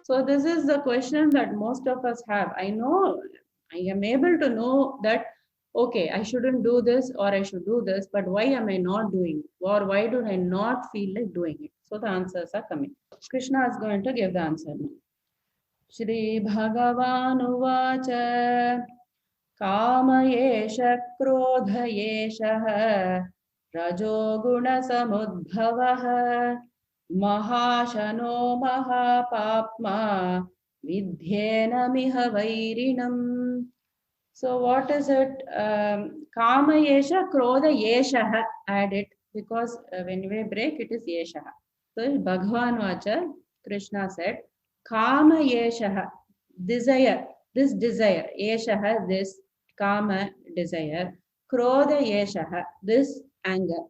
So this is the question that most of us have. I know, I am able to know that, okay, I shouldn't do this or I should do this, but why am I not doing it? Or why do I not feel like doing it? So the answers are coming. Krishna is going to give the answer now. Shri Bhagavan Uvacha काम एष क्रोध एषः रजोगुणसमुद्भवः महाशनो महापाप्मा विद्येनमिह वैरिणम्. So what is it? Kama yesha, krodha yesha. Add it because when we break it is yesha. So Bhagavan Vacha, Krishna said, Kama yesha, desire, this desire, yesha, this kama, desire, krodha yesha, this anger.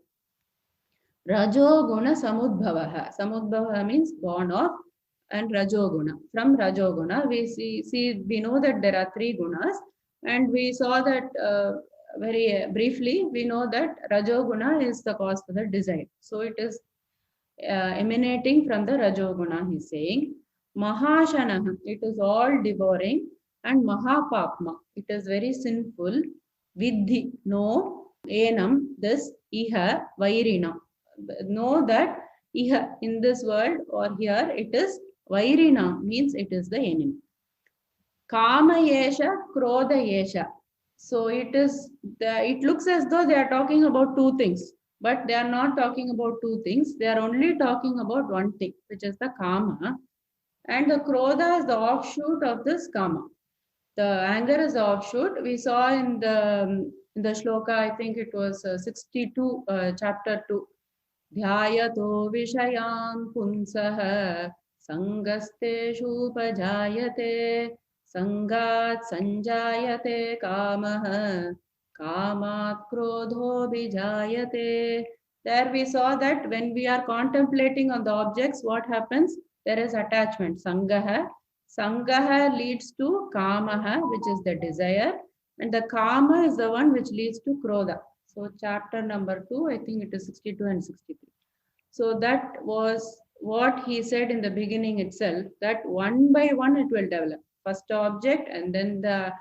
Rajoguna samudbhavaha. Samudbhava means born of, and rajoguna. From rajoguna, we know that there are three gunas, and we saw that very briefly. We know that rajoguna is the cause for the desire. So it is emanating from the rajoguna. He is saying mahashanaha. It is all devouring, and mahapapma. It is very sinful. Vidhi, no, enam, this iha vairina. Know that iha, in this world or here, it is vairina, means it is the enemy. Kama yesha, krodha yesha. So it is it looks as though they are talking about two things, but they are not talking about two things. They are only talking about one thing, which is the kama, and the krodha is the offshoot of this kama. The anger is the offshoot. We saw in the shloka, I think it was 62, chapter 2. Dhyayato vishayan punsah sangasteshu pajayate sangat sanjayate kamah kamat krodho bijayate. There we saw that when we are contemplating on the objects, what happens? There is attachment, sangaha. Sangaha leads to kamaha, which is the desire, and the kama is the one which leads to krodha. So chapter number 2, I think it is 62 and 63. So that was what he said in the beginning itself, that one by one it will develop. First object, and then the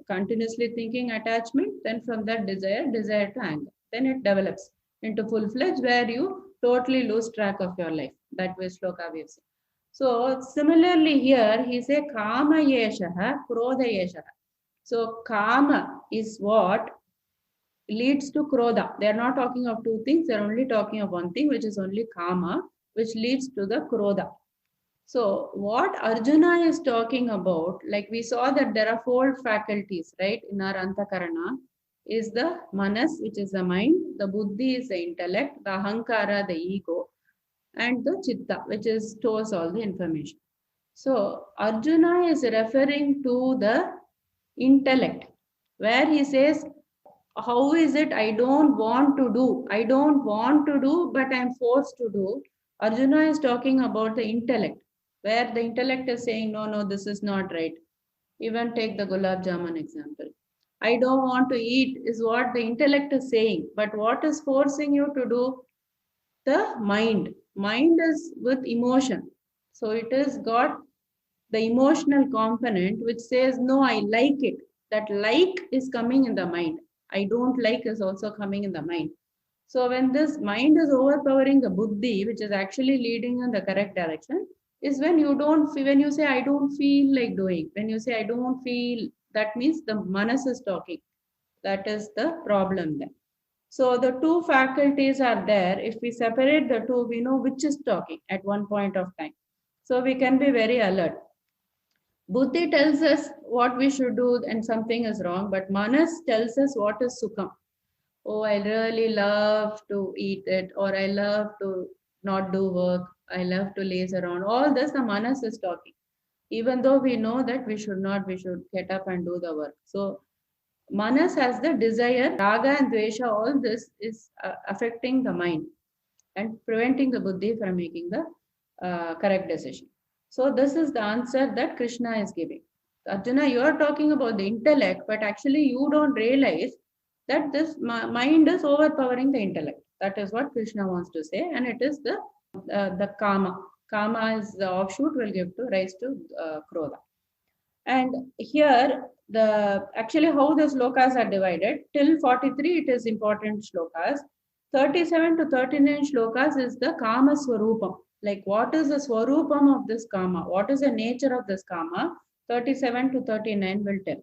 continuously thinking attachment, then from that desire to anger. Then it develops into full-fledged where you totally lose track of your life. That way shloka we have seen. So similarly here he say kama yeshaha, krodha yeshaha. So kama is what leads to krodha. They are not talking of two things, they are only talking of one thing, which is only kama, which leads to the krodha. So what Arjuna is talking about, like we saw that there are 4 faculties, right, in our antakarana, is the manas, which is the mind, the buddhi is the intellect, the ahankara, the ego, and the chitta, which is stores all the information. So Arjuna is referring to the intellect, where he says, how is it I don't want to do? I don't want to do, but I am forced to do. Arjuna is talking about the intellect, where the intellect is saying, no, this is not right. Even take the gulab jamun example. I don't want to eat is what the intellect is saying, but what is forcing you to do? The mind. Mind is with emotion. So it has got the emotional component which says, no, I like it. That like is coming in the mind. I don't like is also coming in the mind. So when this mind is overpowering the buddhi, which is actually leading in the correct direction, is when you don't feel, when you say, I don't feel like doing. When you say, I don't feel, that means the manas is talking. That is the problem there. So the 2 faculties are there. If we separate the 2, we know which is talking at one point of time. So we can be very alert. Buddhi tells us what we should do and something is wrong, but manas tells us what is sukham. Oh, I really love to eat it, or I love to not do work, I love to laze around. All this the manas is talking. Even though we know that we should not, we should get up and do the work. So manas has the desire, raga and dvesha, all this is affecting the mind and preventing the buddhi from making the correct decision. So this is the answer that Krishna is giving. Arjuna, you are talking about the intellect, but actually you don't realize that this mind is overpowering the intellect. That is what Krishna wants to say, and it is the kama. Kama is the offshoot, will give to rise to Krodha. And here, actually how the slokas are divided, till 43 it is important shlokas. 37 to 39 shlokas is the Kama Swarupam. Like what is the Swarupam of this Kama? What is the nature of this Kama? 37 to 39 will tell.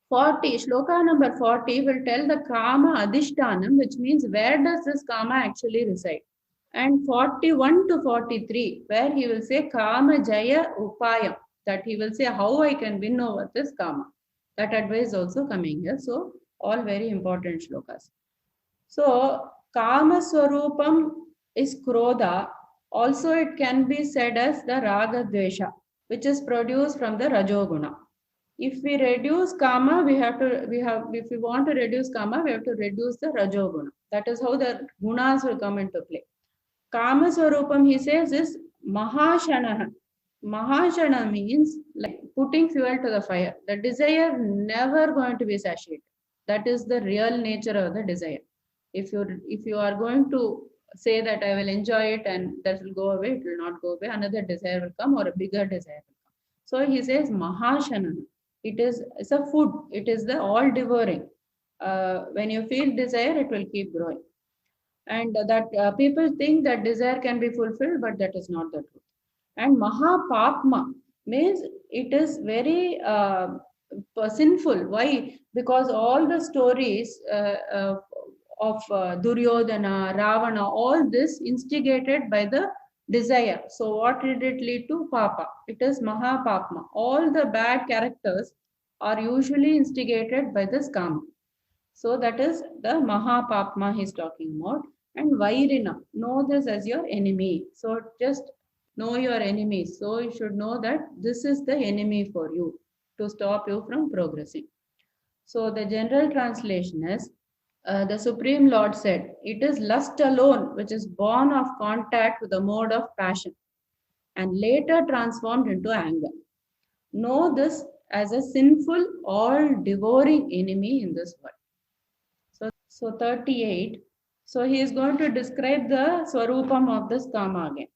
40, shloka number 40 will tell the Kama Adhishtanam, which means where does this Kama actually reside? And 41 to 43, where he will say Kama Jaya Upayam, that he will say how I can win over this Kama. That advice also coming here. So, all very important shlokas. So, Kama Swarupam is Krodha. Also, it can be said as the Raga Dvesha, which is produced from the Rajoguna. If we reduce Kama, if we want to reduce Kama, we have to reduce the Rajoguna. That is how the gunas will come into play. Kama Swarupam, he says, is Mahashanaha. Mahashana means like putting fuel to the fire. The desire never going to be satiated. That is the real nature of the desire. If you are going to say that I will enjoy it and that will go away, it will not go away. Another desire will come or a bigger desire will come. So he says Mahashana. It's a food. It is the all devouring. When you feel desire, it will keep growing. And that people think that desire can be fulfilled, but that is not the truth. And Mahapapma means it is very sinful. Why? Because all the stories of Duryodhana, Ravana, all this instigated by the desire. So what did it lead to? Papa. It is Mahapapma. All the bad characters are usually instigated by this Kama. So that is the Mahapapma he's talking about. And Vairina, know this as your enemy. So just know your enemy. So you should know that this is the enemy for you to stop you from progressing. So the general translation is, the Supreme Lord said, it is lust alone which is born of contact with the mode of passion and later transformed into anger. Know this as a sinful, all-devouring enemy in this world. So 38. So he is going to describe the Swarupam of this Kama again.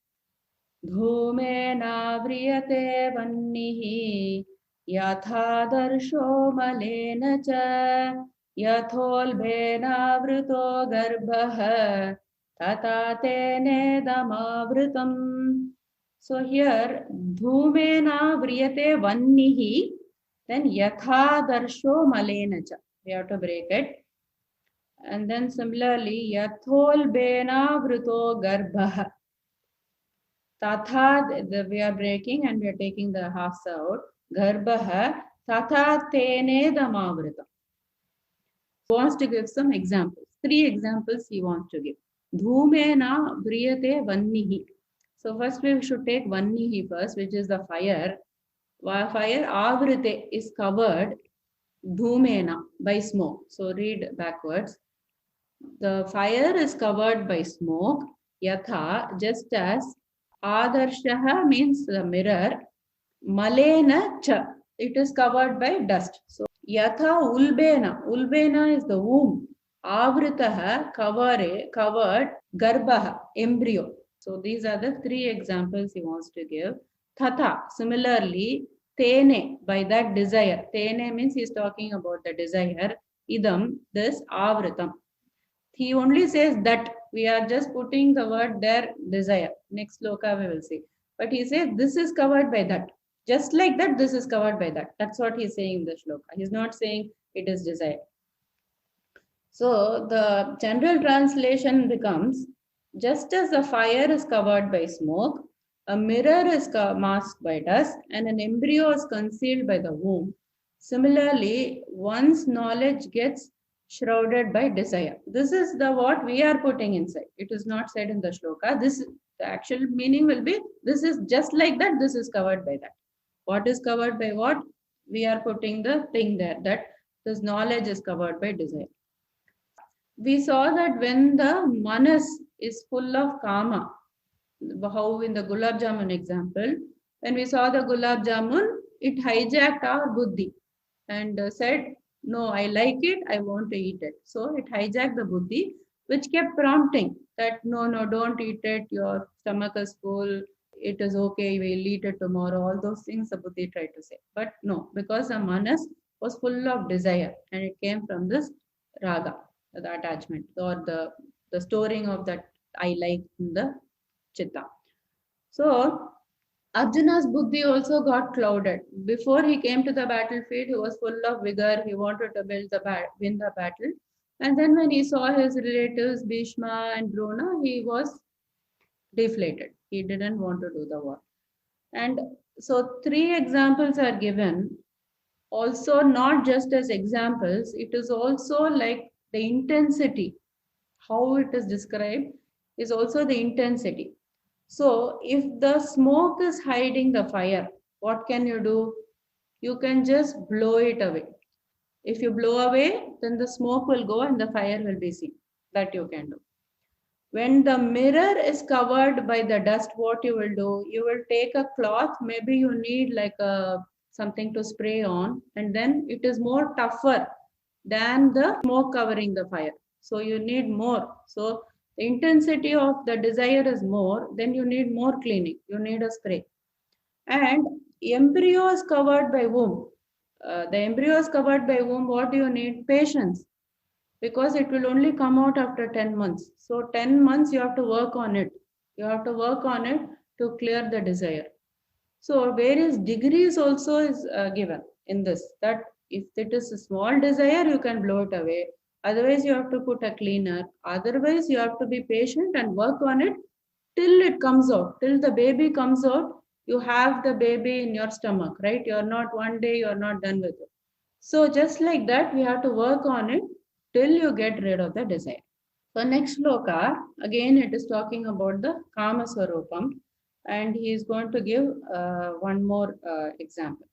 Dhumena vriyate vannihi yathadarsho malena cha yatholbena vrito garbha tatatene damavritam. So here dhumena vriyate vannihi, then yathadarsho malena cha. We have to break it. And then similarly, yatholbena vrito garbha. Tatha, we are breaking and we are taking the halves out. Garbha, tatha tene damavrita. He wants to give some examples. 3 examples he wants to give. Dhumena vriyate vannihi. So first we should take vannihi first, which is the fire. Fire avrite is covered, dhumena, by smoke. So read backwards. The fire is covered by smoke. Yatha, just as. Adarshaha means the mirror. Malena cha, it is covered by dust. So yatha ulbena, ulbena is the womb. Avritaha, covered, garbaha, embryo. So these are the 3 examples he wants to give. Tatha, similarly, tene, by that desire. Tene means he is talking about the desire. Idam, this avritam. He only says that. We are just putting the word there, desire. Next sloka we will see. But he says this is covered by that. Just like that, this is covered by that. That's what he's saying in the shloka. He's not saying it is desire. So the general translation becomes, just as the fire is covered by smoke, a mirror is masked by dust, and an embryo is concealed by the womb. Similarly, one's knowledge gets shrouded by desire. This is the what we are putting inside. It is not said in the shloka. The actual meaning will be, this is just like that, this is covered by that. What is covered by what? We are putting the thing there, that this knowledge is covered by desire. We saw that when the manas is full of kama, how in the gulab jamun example, when we saw the gulab jamun, it hijacked our buddhi and said, no, I like it, I want to eat it. So it hijacked the buddhi, which kept prompting that, no, don't eat it, your stomach is full. it is okay, we'll eat it tomorrow. All those things the Buddhi tried to say. But no, because the manas was full of desire and it came from this raga, the attachment or the storing of that I like in the chitta. So Arjuna's buddhi also got clouded. Before he came to the battlefield, he was full of vigor. He wanted to win the battle. And then when he saw his relatives, Bhishma and Drona, he was deflated. He didn't want to do the war. And so three examples are given. Also, not just as examples, it is also like the intensity. How it is described is also the intensity. So if the smoke is hiding the fire, what can you do? You can just blow it away. If you blow away, then the smoke will go and the fire will be seen. That you can do. When the mirror is covered by the dust, what you will do? You will take a cloth, maybe you need like a something to spray on, and then it is more tougher than the smoke covering the fire. So you need more. So the intensity of the desire is more, then you need more cleaning. You need a spray. And embryos covered by womb. The embryos covered by womb, what do you need? Patience. Because it will only come out after 10 months. So 10 months you have to work on it. You have to work on it to clear the desire. So various degrees also is given in this. That if it is a small desire, you can blow it away. Otherwise, you have to put a cleaner. Otherwise, you have to be patient and work on it till it comes out. Till the baby comes out, you have the baby in your stomach, right? You're not one day, you're not done with it. So just like that, we have to work on it till you get rid of the desire. So next shloka, again it is talking about the Kama Swarupam, and he is going to give one more example.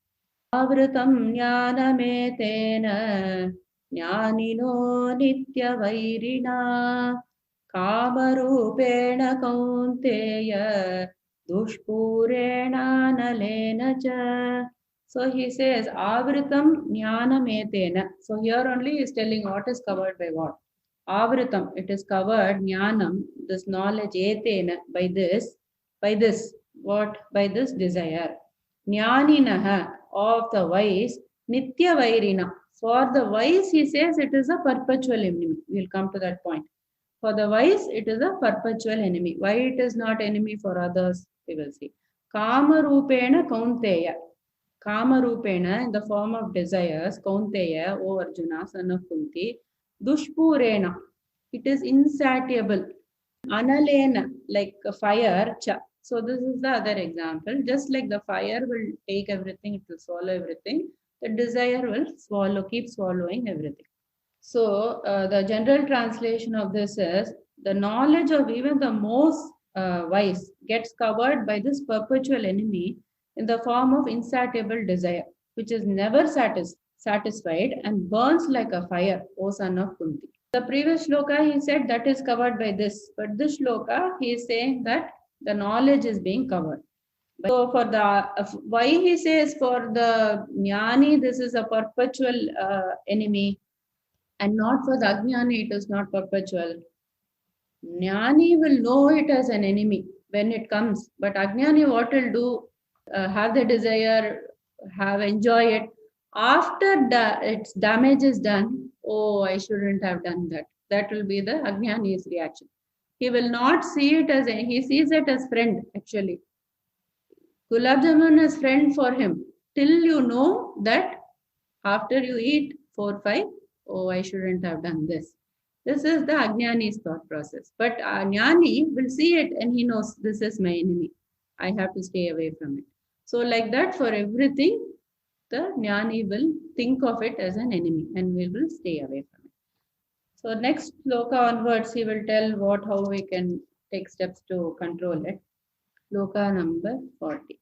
Avritam jnanametena jnanino nityavairina kamarupena kaunteya dushpurena nalena cha. So he says, Avritam jnanametena. So here only he is telling what is covered by what. Avritam, it is covered, jnanam, this knowledge, etena, by this, what? By this desire. Jnaninaha, of the wise, nitya vairina. For the wise, he says it is a perpetual enemy. We will come to that point. For the wise, it is a perpetual enemy. Why it is not enemy for others, we will see. Kama rupena kaunteya. Kama rupena, in the form of desires, kaunteya, O Arjuna, son of Kunti, dushpurena, it is insatiable. Analena, like a fire, cha. So this is the other example. Just like the fire will take everything, it will swallow everything. The desire will keep swallowing everything. So the general translation of this is the knowledge of even the most wise gets covered by this perpetual enemy in the form of insatiable desire, which is never satisfied and burns like a fire, O son of Kunti. The previous shloka he said that is covered by this, but this shloka he is saying that the knowledge is being covered. So for the why he says for the jnani this is a perpetual enemy, and not for the ajnani it is not perpetual. Jnani will know it as an enemy when it comes, but ajnani what will do? Have the desire, enjoy it. After its damage is done, oh, I shouldn't have done that. That will be the ajnani's reaction. He will not see it as he sees it as friend actually. Gulab Jamun is friend for him till you know that after you eat 4, 5, oh, I shouldn't have done this. This is the Ajnani's thought process. But Jnani will see it and he knows this is my enemy. I have to stay away from it. So like that for everything, the Jnani will think of it as an enemy and we will stay away from it. So next sloka onwards, he will tell how we can take steps to control it. Sloka number 40.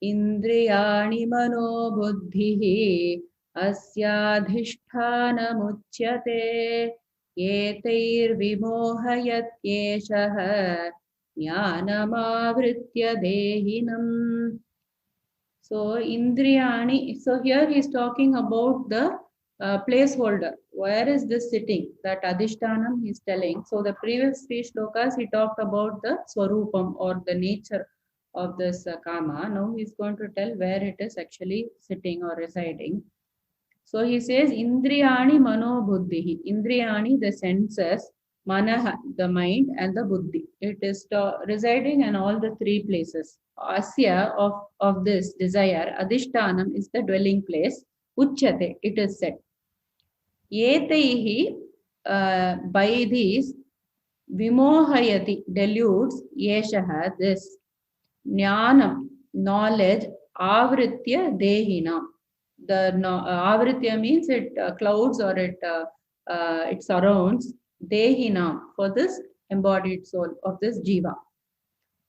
Indriyani mano buddhihi asyadhishthanamuchyate yeteir vimohayat yeshah jnanamavritya dehinam. So Indriyani, so here he is talking about the placeholder. Where is this sitting? That Adhishtanam he is telling. So the previous three shlokas he talked about the Swarupam or the nature of this kama. Now he's going to tell where it is actually sitting or residing. So he says, Indriyani mano buddhihi. Indriyani, the senses, manaha, the mind, and the buddhi. It is residing in all the three places. Asya, of this desire, adhishtanam is the dwelling place. Uchyate, it is said. Yetaihi, by these, vimohayati, deludes, yeshaha, this, jnanam, knowledge, avritya dehina. The avritya means it clouds or it surrounds dehina, for this embodied soul of this jiva.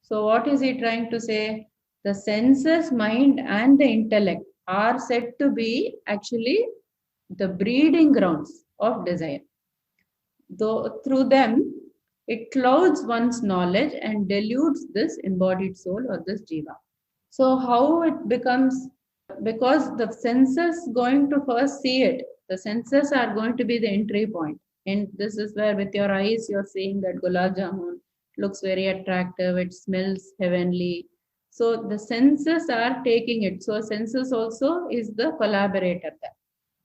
So what is he trying to say? The senses, mind, and the intellect are said to be actually the breeding grounds of desire. Though through them, it clouds one's knowledge and deludes this embodied soul or this jiva. So how it becomes, because the senses going to first see it. The senses are going to be the entry point. And this is where with your eyes you're seeing that gulab jamun looks very attractive, it smells heavenly. So the senses are taking it. So senses also is the collaborator there.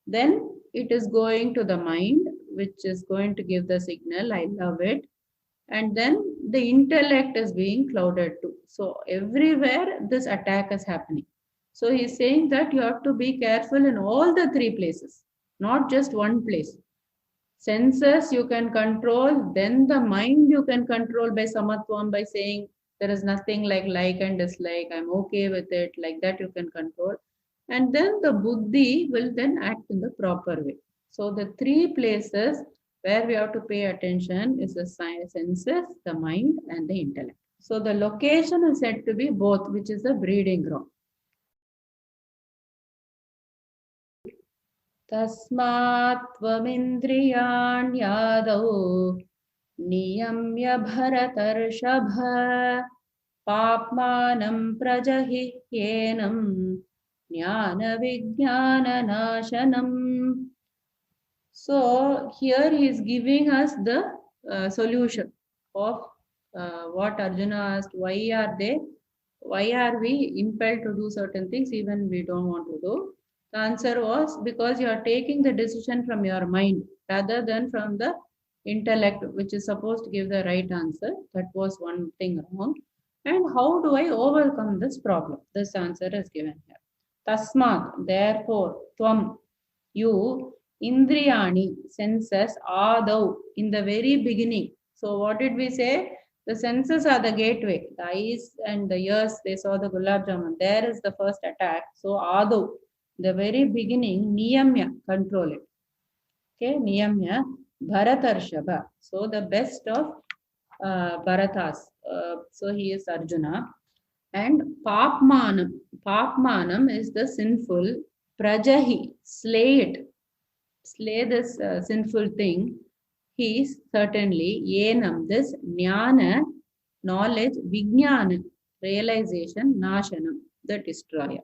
Then it is going to the mind, which is going to give the signal, I love it. And then the intellect is being clouded too. So everywhere this attack is happening. So he's saying that you have to be careful in all the three places, not just one place. Senses you can control, then the mind you can control by samatvam, by saying there is nothing like and dislike, I'm okay with it, like that you can control. And then the buddhi will then act in the proper way. So the three places where we have to pay attention is the senses, the mind, and the intellect. So the location is said to be both, which is the breeding ground. Tasmat tvamindriyanyadau niyamya bharatarshabha papmanam prajahi yenam jnana vijnana nashanam. So here he is giving us the solution of what Arjuna asked, why are we impelled to do certain things even we don't want to do? The answer was because you are taking the decision from your mind rather than from the intellect, which is supposed to give the right answer. That was one thing wrong. And how do I overcome this problem? This answer is given here. Tasmat, therefore, tvam, you, indriyani, senses, adau, in the very beginning. So what did we say? The senses are the gateway. The eyes and the ears, they saw the gulab jamun. There is the first attack. So adau, the very beginning, niyamya, control it. Okay, niyamya, bharatarshaba. So the best of Bharatas. So he is Arjuna. And papmanam is the sinful. Prajahi, slay it. Slay this sinful thing. He is certainly yenam, this jnana, knowledge, vijnana, realization, nashanam, the destroyer.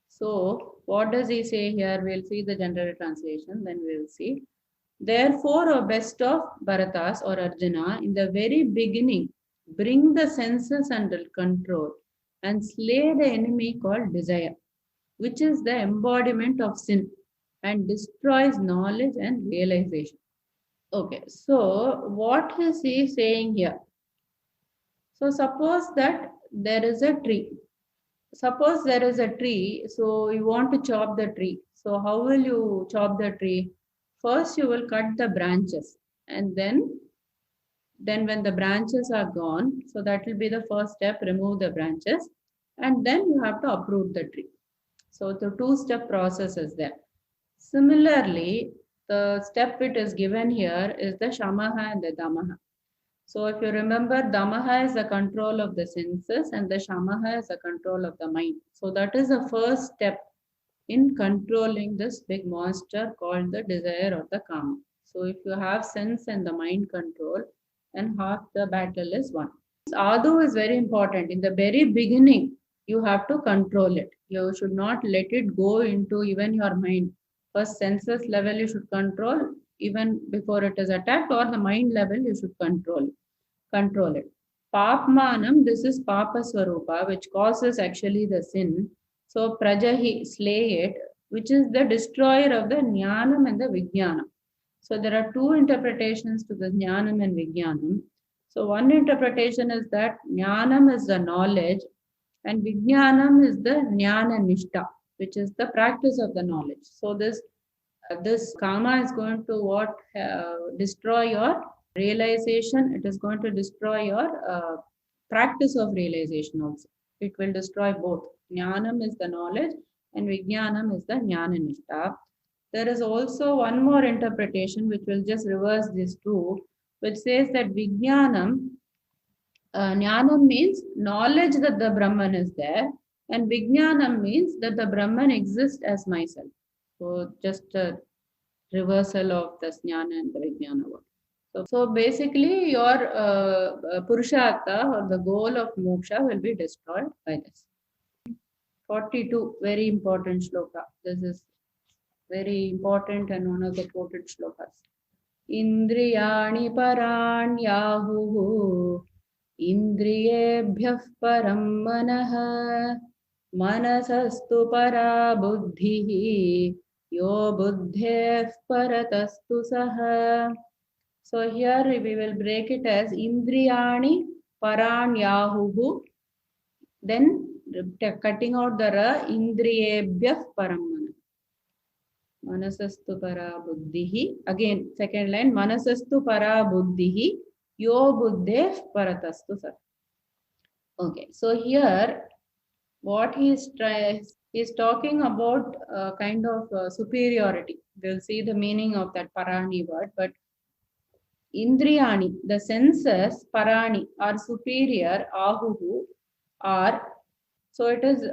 So what does he say here? We'll see the general translation, then we will see. Therefore, O best of Bharatas or Arjuna, in the very beginning, bring the senses under control and slay the enemy called desire, which is the embodiment of sin and destroys knowledge and realization. Okay, so what is he saying here? So suppose that there is a tree. Suppose there is a tree, so you want to chop the tree. So how will you chop the tree? First, you will cut the branches, and then when the branches are gone, so that will be the first step, remove the branches, and then you have to uproot the tree. So the two-step process is there. Similarly, the step it is given here is the shamaha and the damaha. So if you remember, damaha is the control of the senses and the shamaha is the control of the mind. So that is the first step in controlling this big monster called the desire or the kama. So if you have sense and the mind control, then half the battle is won. Adu is very important. In the very beginning, you have to control it. You should not let it go into even your mind. First senses level you should control even before it is attacked, or the mind level you should control it. Papmanam, this is Papa Swarupa, which causes actually the sin. So Prajahi, slay it, which is the destroyer of the Jnanam and the Vijnanam. So there are two interpretations to the Jnanam and Vijnanam. So one interpretation is that Jnanam is the knowledge and Vijnanam is the Jnana Nishta, which is the practice of the knowledge. So this karma is going to destroy your realization. It is going to destroy your practice of realization also. It will destroy both. Jnanam is the knowledge and Vijnanam is the Jnana Nishta. There is also one more interpretation which will just reverse these two, which says that Vijnanam, Jnanam means knowledge that the Brahman is there, and Vijnanam means that the Brahman exists as myself. So just a reversal of the Jnana and the Vijnana word. So basically your Purushartha or the goal of moksha will be destroyed by this. 42, very important shloka. This is very important and one of the quoted shlokas. Indriyani paranyahuhu indriyebhyah param manah manasastu para buddhihi yo buddheh paratastu saha. So here we will break it as Indriyani paranyahuhu, then cutting out the ra, Indriyebhyah param manah. Manasastu para buddhihi. Again, second line. Manasastu para buddhihi. Yo buddhe paratastu sar. Okay. So here, what he is talking about kind of superiority. We'll see the meaning of that parani word. But Indriyani, the senses, parani, are superior. Ahuhu are. So it is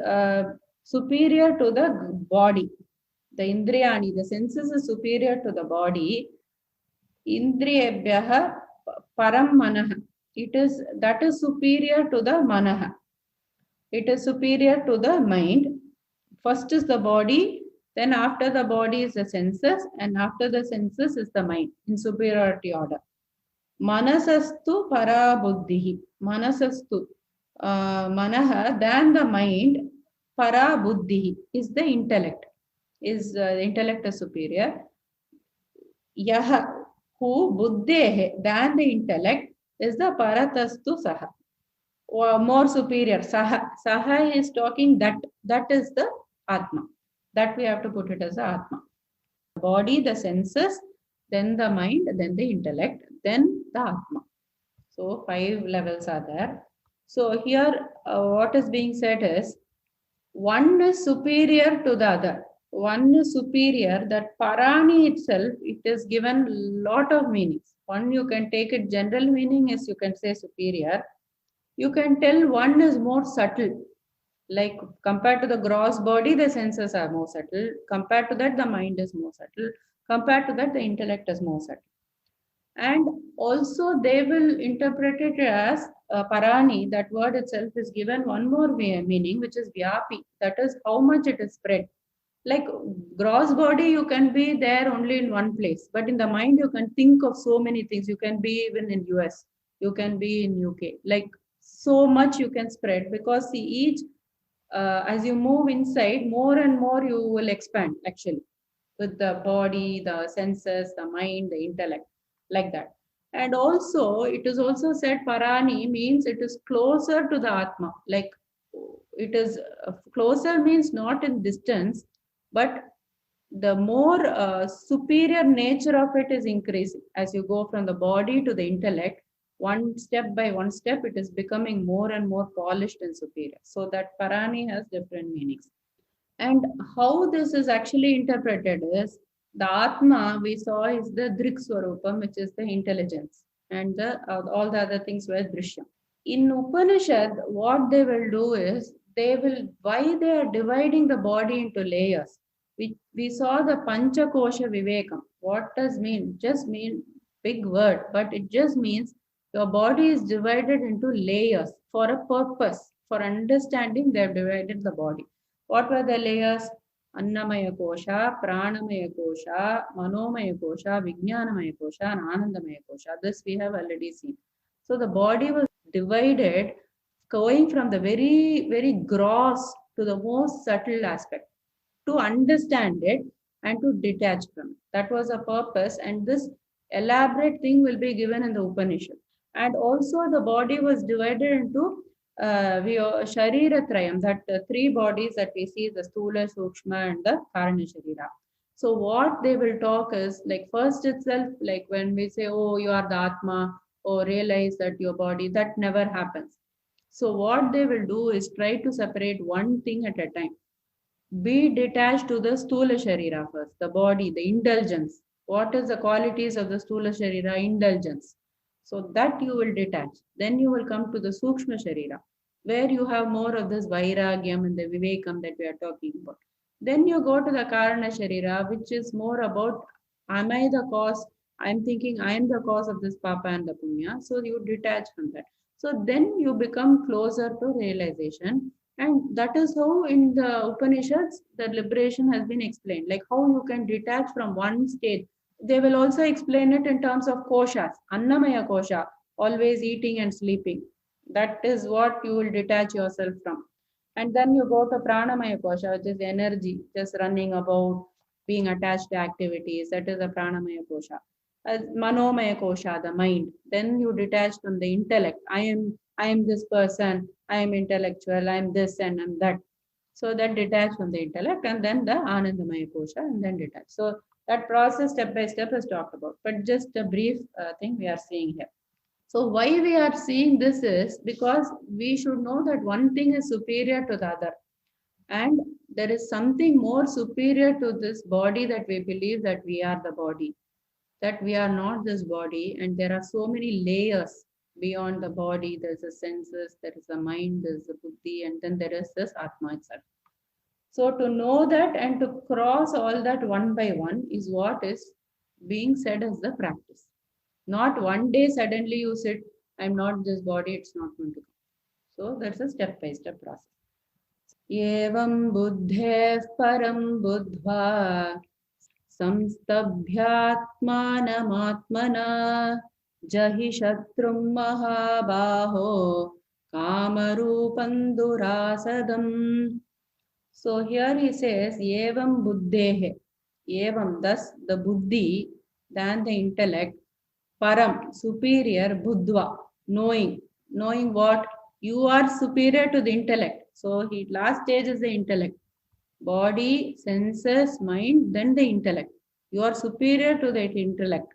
superior to the body. The Indriyani, the senses is superior to the body. Indriyebhyaha param manah. That is superior to the manah. It is superior to the mind. First is the body, then after the body is the senses, and after the senses is the mind in superiority order. Manasastu para buddhihi. Manasastu manaha, than the mind, para buddhihi is the intellect. The intellect is superior. Yaha, who buddhehe, than the intellect, is the paratastu saha, or more superior. Saha is talking that is the Atma. That we have to put it as the Atma. The body, the senses, then the mind, then the intellect, then the Atma. So 5 levels are there. So here what is being said is, one is superior to the other. One is superior, that parani itself, it is given lot of meanings. One, you can take it general meaning is you can say superior. You can tell one is more subtle. Like compared to the gross body, the senses are more subtle. Compared to that, the mind is more subtle. Compared to that, the intellect is more subtle. And also they will interpret it as parani. That word itself is given one more meaning, which is vyapi. That is how much it is spread. Like gross body, you can be there only in one place, but in the mind you can think of so many things. You can be even in US, you can be in UK, like so much you can spread, because see, each as you move inside, more and more you will expand actually, with the body, the senses, the mind, the intellect, like that. And also it is also said parani means it is closer to the Atma. Like it is closer means not in distance, but the more superior nature of it is increasing. As you go from the body to the intellect, one step by one step, it is becoming more and more polished and superior. So that parani has different meanings. And how this is actually interpreted is, the Atma we saw is the Drik Swarupam, which is the intelligence, and all the other things were Drishyam. In Upanishad, what they will do is, why they are dividing the body into layers. We saw the Panchakosha Vivekam. What does mean? Just mean big word, but it just means your body is divided into layers for a purpose. For understanding, they have divided the body. What were the layers? Annamaya Kosha, Pranamaya Kosha, Manomaya Kosha, Vijnanamaya Kosha, and Anandamaya Kosha. This we have already seen. So the body was divided, going from the very, very gross to the most subtle aspect to understand it and to detach from it. That was a purpose, and this elaborate thing will be given in the Upanishad. And also, the body was divided into Sharira Trayam, that three bodies that we see, the Stula, Sukshma, and the Karana Sharira. So, what they will talk is like first itself, like when we say, oh, you are the Atma, or realize that your body, that never happens. So, what they will do is try to separate one thing at a time. Be detached to the Stula Sharira first, the body, the indulgence. What is the qualities of the Stula Sharira? Indulgence. So that you will detach. Then you will come to the Sukshma Sharira, where you have more of this Vairagyam and the Vivekam that we are talking about. Then you go to the Karana Sharira, which is more about, am I the cause? I'm thinking I am the cause of this Papa and the Punya. So you detach from that. So then you become closer to realization, and that is how in the Upanishads, the liberation has been explained, like how you can detach from one state. They will also explain it in terms of koshas, Annamaya kosha, always eating and sleeping. That is what you will detach yourself from. And then you go to Pranamaya kosha, which is energy, just running about, being attached to activities. That is a Pranamaya kosha. Manomaya kosha, the mind. Then you detach from the intellect. I am this person, I am intellectual, I am this and I'm that. So that detach from the intellect, and then the Anandamaya kosha, and then detach. So that process step by step is talked about, but just a brief thing we are seeing here. So why we are seeing this is because we should know that one thing is superior to the other, and there is something more superior to this body, that we believe that we are the body, that we are not this body, and there are so many layers beyond the body. There's a senses, there is a mind, there's a buddhi, and then there is this Atma itself. So to know that and to cross all that one by one is what is being said as the practice. Not one day suddenly you sit, I'm not this body, it's not going to come. So that's a step by step process. एवं बुद्धेः परं बुद्ध्वा संस्तभ्यात्मानमात्मना जहि शत्रुं महाबाहो कामरूपं दुरासदम्. So here he says, evam buddhehe, evam, thus the buddhi, than the intellect, param, superior, buddhva, knowing what? You are superior to the intellect. So he last stage is the intellect. Body, senses, mind, then the intellect. You are superior to the intellect.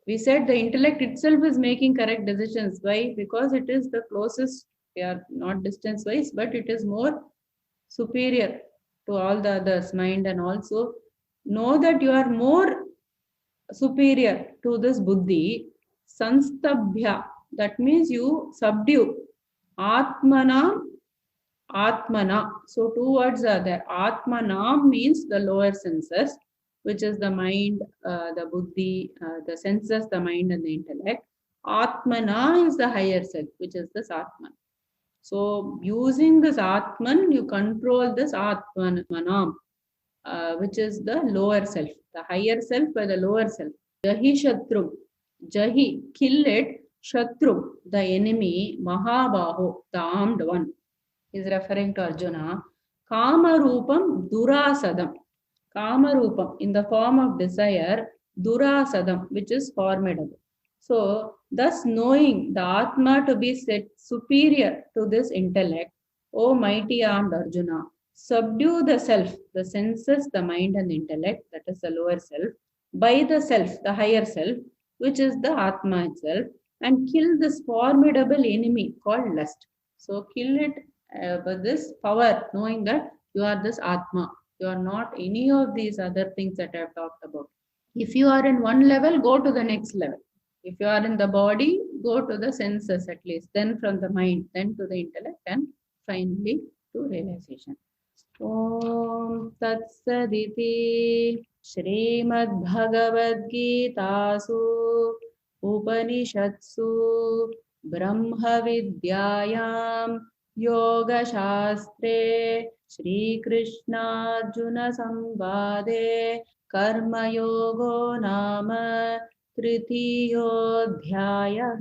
We said the intellect itself is making correct decisions. Why? Because it is the closest. We are not distance wise, but it is more superior to all the others, mind, and also know that you are more superior to this buddhi. Sanstabhya, that means you subdue. Atmanam, Atmana. So two words are there. Atmanam means the lower senses, which is the mind, the buddhi, the senses, the mind, and the intellect. Atmana is the higher self, which is this Atman. So using this Atman, you control this Atmanam, which is the lower self, the higher self by the lower self. Jahi Shatru, Jahi, kill it, Shatru, the enemy, Mahabaho, the armed one, is referring to Arjuna. Kamarupam Durasadam, Kamarupam, in the form of desire, Durasadam, which is formidable. So, thus knowing the Atma to be set superior to this intellect, O mighty armed Arjuna, subdue the self, the senses, the mind, and the intellect, that is the lower self, by the self, the higher self, which is the Atma itself, and kill this formidable enemy called lust. So, kill it with this power, knowing that you are this Atma. You are not any of these other things that I have talked about. If you are in one level, go to the next level. If you are in the body, go to the senses at least, then from the mind, then to the intellect, and finally to realization. Om Tat Saditi Srimad Bhagavad Gitasu Upanishatsu Brahma Vidyayam Yoga Shastre Shri Krishna Arjuna Samvade Karma Yogo Nama Tritiyodhyayah.